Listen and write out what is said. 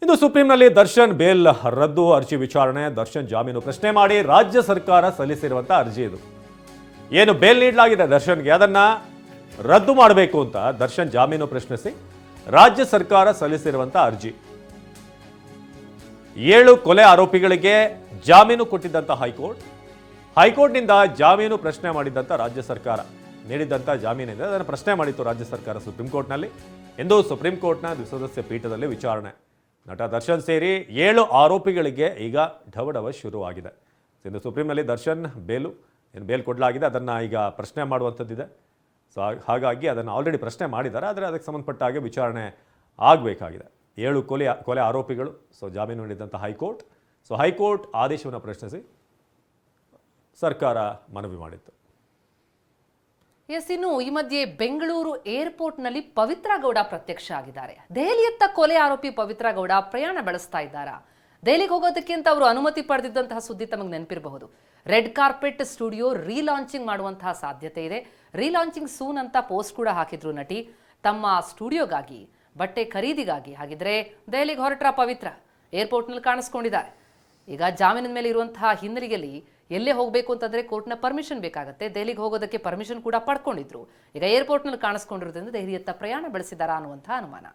ಇನ್ನು ಸುಪ್ರೀಂನಲ್ಲಿ ದರ್ಶನ್ ಬೇಲ್ ರದ್ದು ಅರ್ಜಿ ವಿಚಾರಣೆ. ದರ್ಶನ್ ಜಾಮೀನು ಪ್ರಶ್ನೆ ಮಾಡಿ ರಾಜ್ಯ ಸರ್ಕಾರ ಸಲ್ಲಿಸಿರುವಂತಹ ಅರ್ಜಿ ಇದು. ಏನು ಬೇಲ್ ನೀಡಲಾಗಿದೆ ದರ್ಶನ್ಗೆ, ಅದನ್ನ ರದ್ದು ಮಾಡಬೇಕು ಅಂತ ದರ್ಶನ್ ಜಾಮೀನು ಪ್ರಶ್ನಿಸಿ ರಾಜ್ಯ ಸರ್ಕಾರ ಸಲ್ಲಿಸಿರುವಂತಹ ಅರ್ಜಿ. 7 ಕೊಲೆ ಆರೋಪಿಗಳಿಗೆ ಜಾಮೀನು ಕೊಟ್ಟಿದ್ದಂತ ಹೈಕೋರ್ಟ್ನಿಂದ ಜಾಮೀನು ಪ್ರಶ್ನೆ ಮಾಡಿದ್ದಂತ ರಾಜ್ಯ ಸರ್ಕಾರ ನೀಡಿದ್ದಂತ ಜಾಮೀನಿದೆ, ಅದನ್ನು ಪ್ರಶ್ನೆ ಮಾಡಿತ್ತು ರಾಜ್ಯ ಸರ್ಕಾರ ಸುಪ್ರೀಂ ಕೋರ್ಟ್ನಲ್ಲಿ. ಇಂದು ಸುಪ್ರೀಂ ಕೋರ್ಟ್ನ ದ್ವಿಸದಸ್ಯ ಪೀಠದಲ್ಲಿ ವಿಚಾರಣೆ. ನಟ ದರ್ಶನ್ ಸೇರಿ 7 ಆರೋಪಿಗಳಿಗೆ ಈಗ ಢವಢವ ಶುರುವಾಗಿದೆ. ಇಂದು ಸುಪ್ರೀಂನಲ್ಲಿ ದರ್ಶನ್ ಬೇಲ್ ಕೊಡಲಾಗಿದೆ, ಅದನ್ನು ಈಗ ಪ್ರಶ್ನೆ ಮಾಡುವಂಥದ್ದಿದೆ. ಸೊ ಹಾಗಾಗಿ ಅದನ್ನು ಆಲ್ರೆಡಿ ಪ್ರಶ್ನೆ ಮಾಡಿದ್ದಾರೆ, ಆದರೆ ಅದಕ್ಕೆ ಸಂಬಂಧಪಟ್ಟ ಹಾಗೆ ವಿಚಾರಣೆ ಆಗಬೇಕಾಗಿದೆ. 7 ಕೊಲೆ ಆರೋಪಿಗಳು ಜಾಮೀನು ನೀಡಿದಂಥ ಹೈಕೋರ್ಟ್. ಹೈಕೋರ್ಟ್ ಆದೇಶವನ್ನು ಪ್ರಶ್ನಿಸಿ ಸರ್ಕಾರ ಮನವಿ ಮಾಡಿತ್ತು. ಇನ್ನು ಈ ಮಧ್ಯೆ ಬೆಂಗಳೂರು ಏರ್ಪೋರ್ಟ್ನಲ್ಲಿ ಪವಿತ್ರ ಗೌಡ ಪ್ರತ್ಯಕ್ಷ ಆಗಿದ್ದಾರೆ. ದೆಹಲಿಯತ್ತ ಕೊಲೆ ಆರೋಪಿ ಪವಿತ್ರ ಗೌಡ ಪ್ರಯಾಣ ಬೆಳೆಸ್ತಾ ಇದ್ದಾರಾ? ದೆಹಲಿಗೆ ಹೋಗೋದಕ್ಕೆ ಅಂತ ಅವರು ಅನುಮತಿ ಪಡೆದಿದ್ದಂತಹ ಸುದ್ದಿ ತಮಗೆ ನೆನಪಿರಬಹುದು. ರೆಡ್ ಕಾರ್ಪೆಟ್ ಸ್ಟುಡಿಯೋ ರೀಲಾಂಚಿಂಗ್ ಮಾಡುವಂತಹ ಸಾಧ್ಯತೆ ಇದೆ. ರೀಲಾಂಚಿಂಗ್ ಸೂನ್ ಅಂತ ಪೋಸ್ಟ್ ಕೂಡ ಹಾಕಿದ್ರು ನಟಿ. ತಮ್ಮ ಸ್ಟುಡಿಯೋಗಾಗಿ, ಬಟ್ಟೆ ಖರೀದಿಗಾಗಿ ಹಾಗಿದ್ರೆ ದೆಹಲಿಗೆ ಹೊರಟ್ರ ಪವಿತ್ರ ಏರ್ಪೋರ್ಟ್ನಲ್ಲಿ ಕಾಣಿಸ್ಕೊಂಡಿದ್ದಾರೆ. ಈಗ ಜಾಮೀನಿನ ಮೇಲೆ ಇರುವಂತಹ ಹಿನ್ನೆಲೆಯಲ್ಲಿ ಎಲ್ಲೇ ಹೋಗಬೇಕು ಅಂತಂದ್ರೆ ಕೋರ್ಟ್ನ ಪರ್ಮಿಷನ್ ಬೇಕಾಗುತ್ತೆ. ದೆಹಲಿಗೆ ಹೋಗೋದಕ್ಕೆ ಪರ್ಮಿಷನ್ ಕೂಡ ಪಡ್ಕೊಂಡಿದ್ರು. ಈಗ ಏರ್ಪೋರ್ಟ್ನಲ್ಲಿ ಕಾಣಿಸ್ಕೊಂಡಿರೋದ್ರಿಂದ ದೆಹಲಿಯತ್ತ ಪ್ರಯಾಣ ಬೆಳೆಸಿದಾರಾ ಅನ್ನುವಂತಹ ಅನುಮಾನ.